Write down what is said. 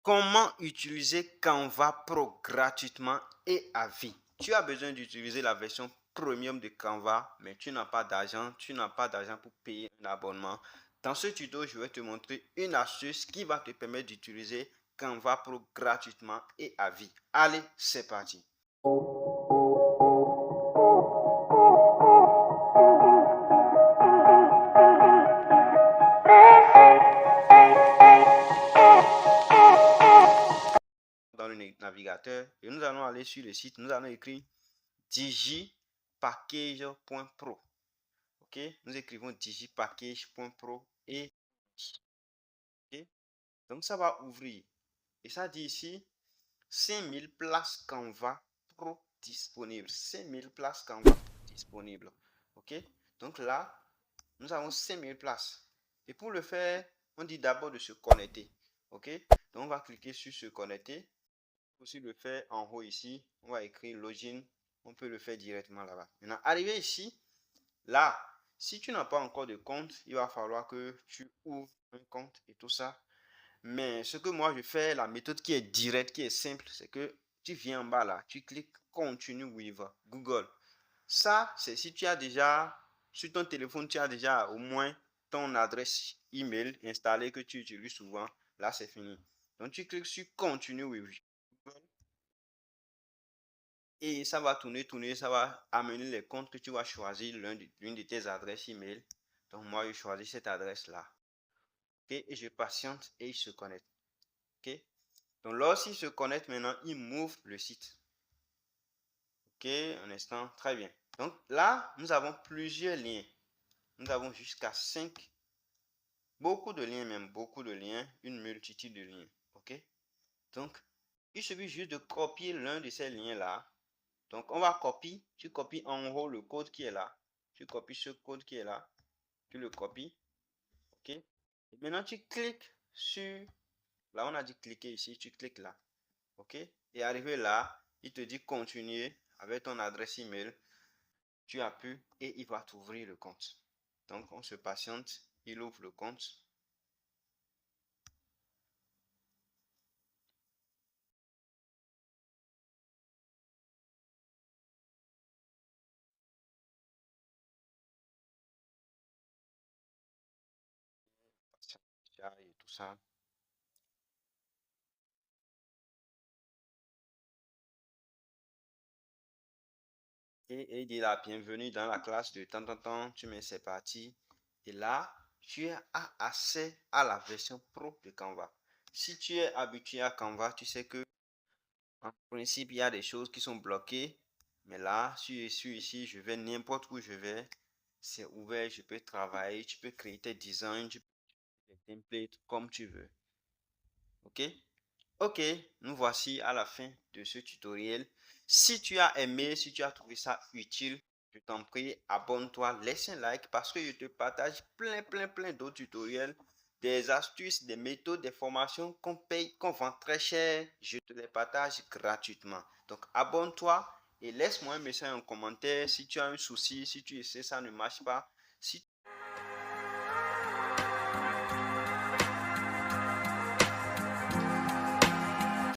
Comment utiliser Canva Pro gratuitement et à vie? Tu as besoin d'utiliser la version premium de Canva, mais tu n'as pas d'argent, pour payer un abonnement. Dans ce tuto, je vais te montrer une astuce qui va te permettre d'utiliser Canva Pro gratuitement et à vie. Allez, c'est parti. Dans le navigateur et nous allons aller sur le site. Nous allons écrire digipackage.pro. Ok, nous écrivons digipackage.pro et ok, donc ça va ouvrir et ça dit ici 5000 places Canva Pro disponibles. 5000 places Canva disponibles. Ok, donc là nous avons 5000 places et pour le faire on dit d'abord de se connecter. Ok, donc on va cliquer sur se connecter. Aussi le faire en haut ici, on va écrire login, on peut le faire directement là-bas. Maintenant, arrivé ici, là, si tu n'as pas encore de compte, il va falloir que tu ouvres un compte et tout ça. Mais ce que moi je fais, la méthode qui est directe, qui est simple, c'est que tu viens en bas là, tu cliques continue with Google. Ça, c'est si tu as déjà, sur ton téléphone, tu as déjà au moins ton adresse email installée que tu utilises souvent. Là, c'est fini. Donc, tu cliques sur continue with Google. Et ça va tourner, ça va amener les comptes que tu vas choisir, l'une de tes adresses email. Donc moi, je choisis cette adresse-là. Okay? Et je patiente et il se connecte. Okay? Donc lorsqu'il se connecte maintenant, il m'ouvre le site. Ok, un instant, très bien. Donc là, nous avons plusieurs liens. Nous avons jusqu'à 5, beaucoup de liens même, beaucoup de liens, une multitude de liens. Ok, donc il suffit juste de copier l'un de ces liens-là. Donc, on va copier. Tu copies en haut le code qui est là. Tu copies ce code qui est là. Tu le copies. OK. Et maintenant, tu cliques sur... Là, on a dit cliquer ici. Tu cliques là. OK. Et arrivé là, il te dit continuer avec ton adresse email. Tu appuies et il va t'ouvrir le compte. Donc, on se patiente. Il ouvre le compte. Et tout ça. Et il dit la bienvenue dans la classe de temps, tu mets c'est parti. Et là, tu as accès à la version pro de Canva. Si tu es habitué à Canva, tu sais que en principe, il y a des choses qui sont bloquées. Mais là, si je suis ici, je vais n'importe où je vais. C'est ouvert, je peux travailler, tu peux créer tes designs, tu peux créer tes templates comme tu veux. Ok? Ok, nous voici à la fin de ce tutoriel. Si tu as aimé, si tu as trouvé ça utile, je t'en prie, abonne-toi, laisse un like parce que je te partage plein d'autres tutoriels, des astuces, des méthodes, des formations qu'on paye, qu'on vend très cher. Je te les partage gratuitement. Donc, abonne-toi et laisse-moi un message en commentaire si tu as un souci, si tu essaies, ça ne marche pas. Si